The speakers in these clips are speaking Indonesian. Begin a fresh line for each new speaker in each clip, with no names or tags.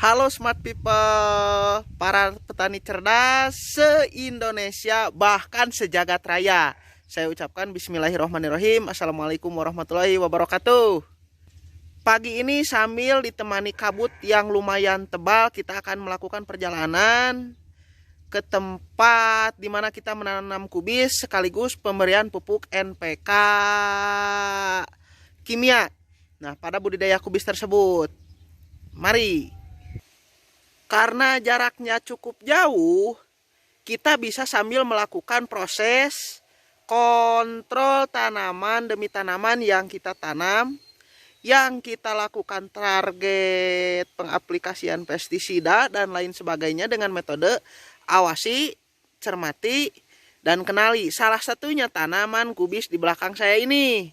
Halo smart people, para petani cerdas se-Indonesia bahkan sejagat raya. Saya ucapkan bismillahirrahmanirrahim. Assalamualaikum warahmatullahi wabarakatuh. Pagi ini sambil ditemani kabut yang lumayan tebal, kita akan melakukan perjalanan ke tempat di mana kita menanam kubis sekaligus pemberian pupuk NPK kimia. Nah, pada budidaya kubis tersebut, mari. Karena jaraknya cukup jauh, kita bisa sambil melakukan proses kontrol tanaman demi tanaman yang kita tanam. Yang kita lakukan target pengaplikasian pestisida dan lain sebagainya dengan metode awasi, cermati, dan kenali. Salah satunya tanaman kubis di belakang saya ini.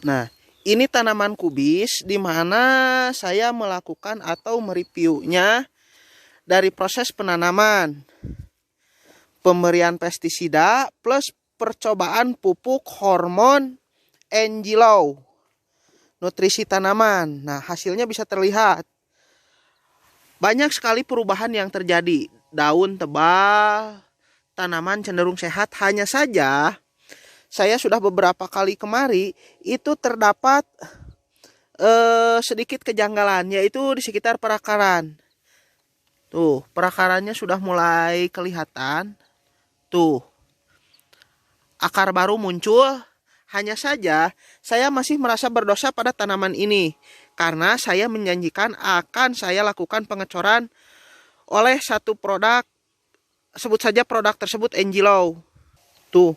Nah, ini tanaman kubis di mana saya melakukan atau mereviewnya dari proses penanaman, pemberian pestisida, plus percobaan pupuk hormon NGLOW, nutrisi tanaman. Nah, hasilnya bisa terlihat. Banyak sekali perubahan yang terjadi. Daun tebal, tanaman cenderung sehat. Hanya saja, saya sudah beberapa kali kemari, itu terdapat sedikit kejanggalan, yaitu di sekitar perakaran. Tuh, perakarannya sudah mulai kelihatan. Tuh, akar baru muncul. Hanya saja, saya masih merasa berdosa pada tanaman ini. Karena saya menjanjikan akan saya lakukan pengecoran oleh satu produk. Sebut saja produk tersebut NGLOW. Tuh,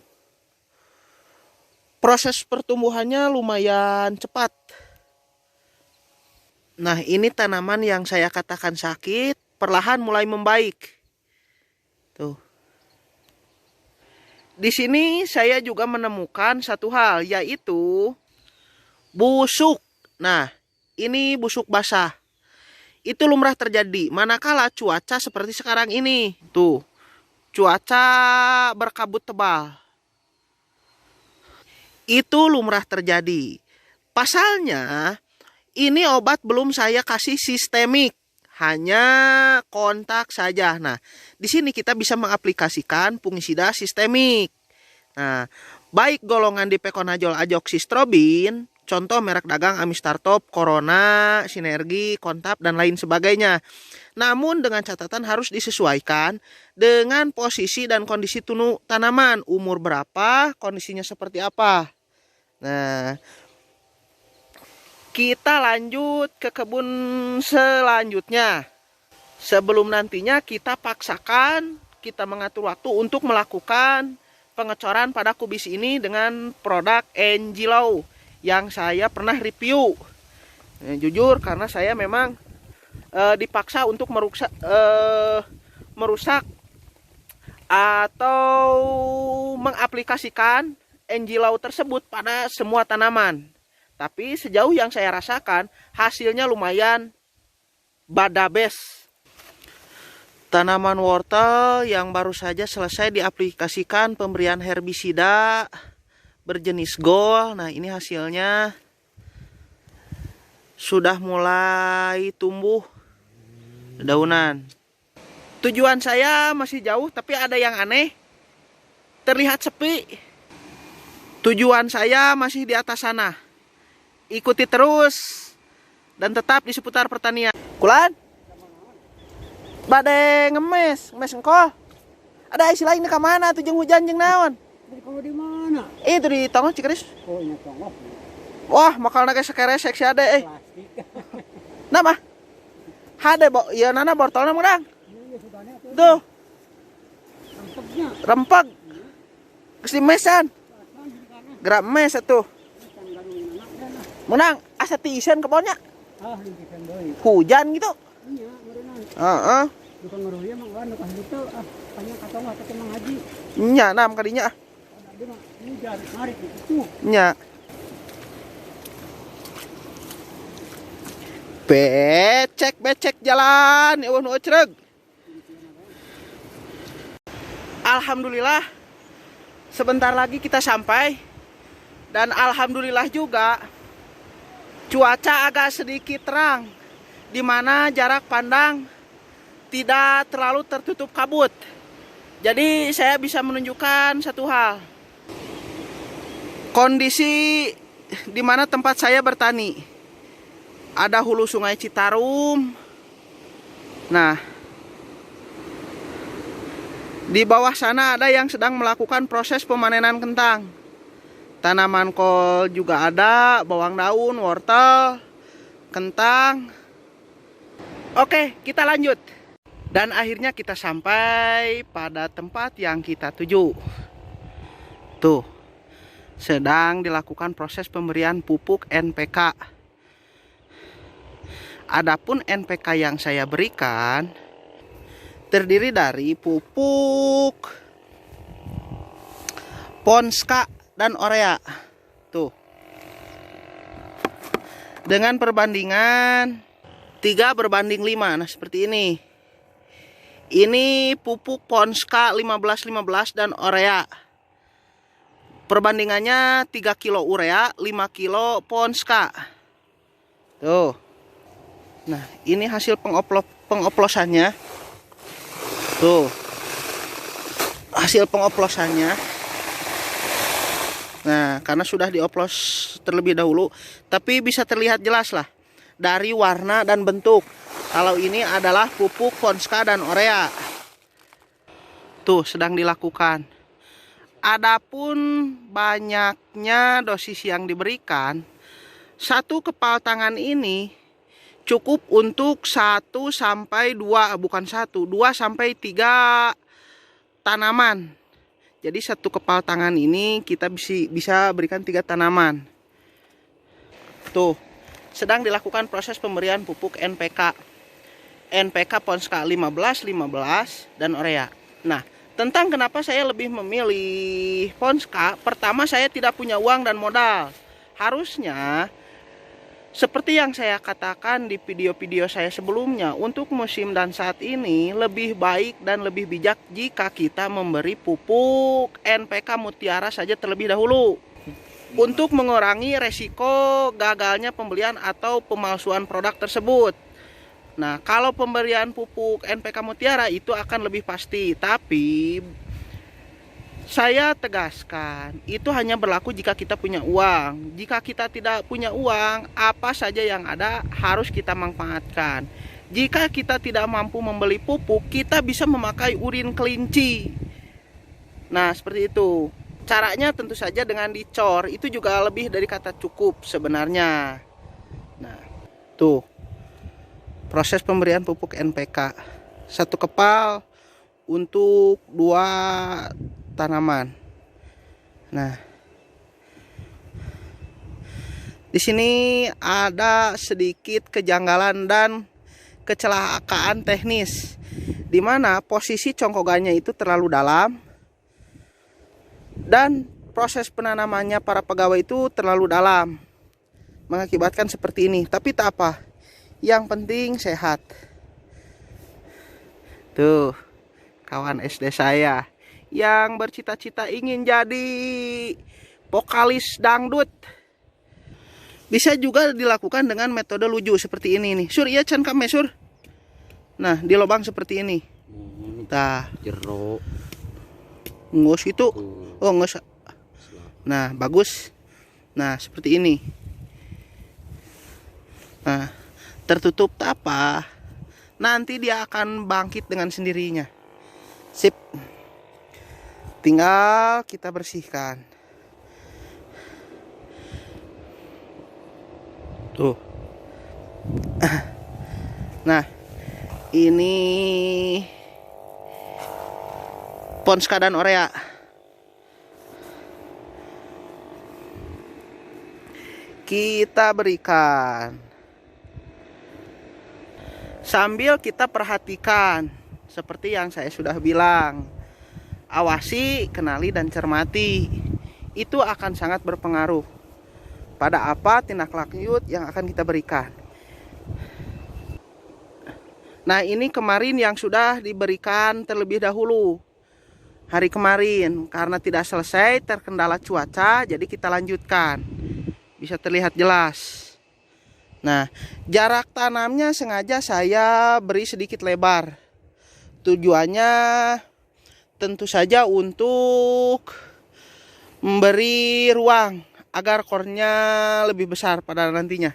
proses pertumbuhannya lumayan cepat. Nah, ini tanaman yang saya katakan sakit, perlahan mulai membaik. Tuh. Di sini saya juga menemukan satu hal, yaitu busuk. Nah, ini busuk basah. Itu lumrah terjadi manakala cuaca seperti sekarang ini. Tuh, cuaca berkabut tebal. Itu lumrah terjadi. Pasalnya, ini obat belum saya kasih sistemik. Hanya kontak saja. Nah, di sini kita bisa mengaplikasikan fungisida sistemik. Nah, baik golongan dipekonazol azoxystrobin, contoh merek dagang Amistartop, Corona, Sinergi, Kontap, dan lain sebagainya. Namun dengan catatan harus disesuaikan dengan posisi dan kondisi tanaman. Umur berapa, kondisinya seperti apa. Nah, kita lanjut ke kebun selanjutnya. Sebelum nantinya kita paksakan, kita mengatur waktu untuk melakukan pengecoran pada kubis ini dengan produk NGLOW yang saya pernah review. Jujur karena saya memang dipaksa untuk merusak atau mengaplikasikan NGLOW tersebut pada semua tanaman. Tapi sejauh yang saya rasakan, hasilnya lumayan badabes. Tanaman wortel yang baru saja selesai diaplikasikan pemberian herbisida berjenis gol. Nah, ini hasilnya sudah mulai tumbuh dedaunan. Tujuan saya masih jauh, tapi ada yang aneh. Terlihat sepi. Tujuan saya masih di atas sana. Ikuti terus dan tetap di seputar pertanian. Kulan, bade ngemes engkol. Ada isi lain ke mana tuh jeung hujan jeung naon?
Di mana?
Itu di Tongos Cikeris.
Oh, ini Tongos.
Wah, makalna ge sakeresek si ade euy. Nah mah. Hade bo, ieu nana bortolna menang. Tuh. Rempeg. Geus dimesan. Gerak mes atuh. Menang asa tisen kebonnya. Hujan gitu.
Iya, berenang.
Heeh.
Bukan ngaruhnya mah anu ka ditu tanya ka tongos ka Mang Haji.
Nya nam kadinya ah.
Ada mah hujan mari itu.
Nya. Becek jalan eueuh nu ecreg. Alhamdulillah sebentar lagi kita sampai dan alhamdulillah juga cuaca agak sedikit terang. di mana jarak pandang tidak terlalu tertutup kabut. Jadi saya bisa menunjukkan satu hal. Kondisi di mana tempat saya bertani. Ada hulu sungai Citarum. Nah, di bawah sana ada yang sedang melakukan proses pemanenan kentang. Tanaman kol juga ada, bawang daun, wortel, kentang. Oke, kita lanjut. Dan akhirnya kita sampai pada tempat yang kita tuju. Tuh, sedang dilakukan proses pemberian pupuk NPK. Adapun NPK yang saya berikan terdiri dari pupuk Ponska dan Urea. Tuh. Dengan perbandingan 3:5. Nah, seperti ini. Ini pupuk Ponska 15-15 dan Urea. Perbandingannya 3 kilo Urea, 5 kilo Ponska. Tuh. Nah, ini hasil pengoplosannya. Tuh. Hasil pengoplosannya. Nah, karena sudah dioplos terlebih dahulu, tapi bisa terlihat jelas lah dari warna dan bentuk. Kalau ini adalah pupuk Ponska dan Urea. Tuh, sedang dilakukan. Adapun banyaknya dosis yang diberikan, satu kepal tangan ini cukup untuk 1 sampai 2, bukan 1, 2 sampai 3 tanaman. Jadi satu kepal tangan ini kita bisa berikan 3 tanaman. Tuh, sedang dilakukan proses pemberian pupuk NPK. NPK Ponska 15-15 dan Urea. Nah, tentang kenapa saya lebih memilih Ponska, pertama saya tidak punya uang dan modal. Harusnya seperti yang saya katakan di video-video saya sebelumnya, untuk musim dan saat ini lebih baik dan lebih bijak jika kita memberi pupuk NPK Mutiara saja terlebih dahulu. Untuk mengurangi resiko gagalnya pembelian atau pemalsuan produk tersebut. Nah, kalau pemberian pupuk NPK Mutiara itu akan lebih pasti. Tapi saya tegaskan, itu hanya berlaku jika kita punya uang. Jika kita tidak punya uang, apa saja yang ada harus kita manfaatkan. Jika kita tidak mampu membeli pupuk, kita bisa memakai urin kelinci. Nah, seperti itu. Caranya tentu saja dengan dicor. Itu juga lebih dari kata cukup sebenarnya. Nah, tuh. Proses pemberian pupuk NPK. 1 kepal untuk 2 tanaman. Nah, di sini ada sedikit kejanggalan dan kecelakaan teknis, di mana posisi congkogannya itu terlalu dalam dan proses penanamannya para pegawai itu terlalu dalam, mengakibatkan seperti ini. Tapi tak apa, yang penting sehat. Tuh, kawan SD saya yang bercita-cita ingin jadi vokalis dangdut. Bisa juga dilakukan dengan metode luju seperti ini nih. Sur, iya can kame sur. Nah, di lubang seperti ini. Tah,
Jeruk.
ngos itu. Oh, ngos. Nah, bagus. Nah, seperti ini. Nah, tertutup tak apa. Nanti dia akan bangkit dengan sendirinya. Sip. Tinggal kita bersihkan. Tuh. Nah, ini Ponska dan Urea. Kita berikan. Sambil kita perhatikan, seperti yang saya sudah bilang. Awasi, kenali, dan cermati. Itu akan sangat berpengaruh pada apa tindak lanjut yang akan kita berikan. Nah, ini kemarin yang sudah diberikan terlebih dahulu. Hari kemarin, karena tidak selesai terkendala cuaca, jadi kita lanjutkan. Bisa terlihat jelas. Nah, jarak tanamnya sengaja saya beri sedikit lebar. Tujuannya tentu saja untuk memberi ruang agar kornya lebih besar pada nantinya.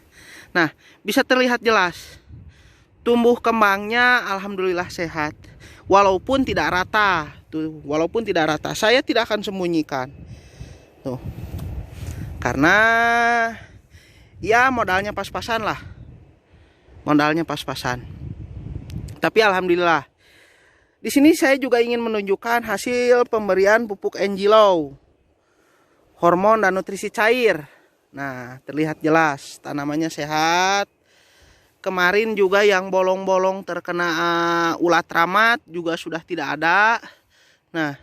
Nah, bisa terlihat jelas. Tumbuh kembangnya alhamdulillah sehat. Walaupun tidak rata. Tuh, walaupun tidak rata, saya tidak akan sembunyikan. Tuh. Karena ya modalnya pas-pasan lah. Modalnya pas-pasan. Tapi alhamdulillah. Di sini saya juga ingin menunjukkan hasil pemberian pupuk NG-Low. Hormon dan nutrisi cair. Nah, terlihat jelas tanamannya sehat. Kemarin juga yang bolong-bolong terkena ulat ramat juga sudah tidak ada. Nah,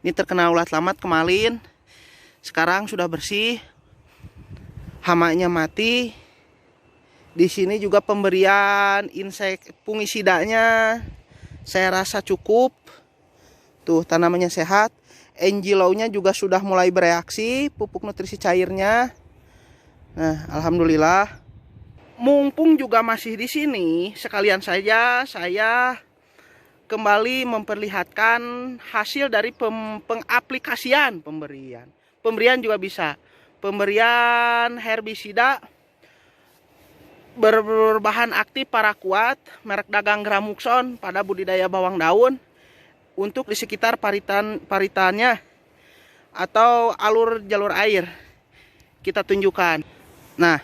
ini terkena ulat ramat kemarin. Sekarang sudah bersih. Hamanya mati. Di sini juga pemberian fungisidanya saya rasa cukup. Tuh, tanamannya sehat. NG-Low-nya juga sudah mulai bereaksi, pupuk nutrisi cairnya. Nah, alhamdulillah. Mumpung juga masih di sini, sekalian saja saya kembali memperlihatkan hasil dari pengaplikasian pemberian. Pemberian juga bisa. Pemberian herbisida berbahan aktif paraquat merek dagang Gramuxon pada budidaya bawang daun untuk di sekitar paritannya atau alur jalur air. Kita tunjukkan. Nah,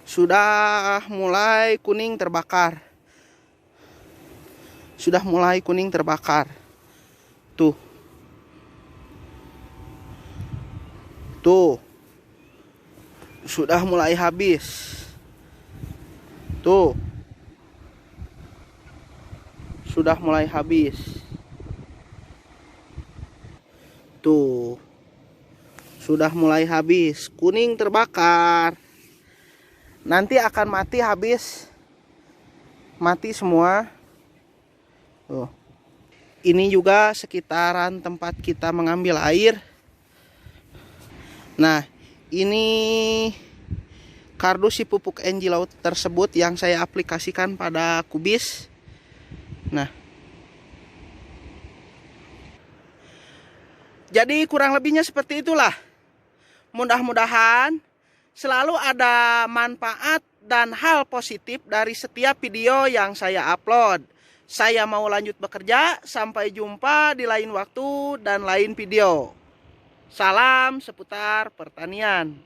sudah mulai kuning terbakar. Sudah mulai kuning terbakar. Tuh. Tuh. Sudah mulai habis. Tuh. Sudah mulai habis. Tuh. Sudah mulai habis. Kuning terbakar. Nanti akan mati habis. Mati semua. Tuh. Ini juga sekitaran tempat kita mengambil air. Nah, ini kardus si pupuk NG-Low tersebut yang saya aplikasikan pada kubis. Nah, jadi kurang lebihnya seperti itulah. Mudah-mudahan selalu ada manfaat dan hal positif dari setiap video yang saya upload. Saya mau lanjut bekerja. Sampai jumpa di lain waktu dan lain video. Salam seputar pertanian.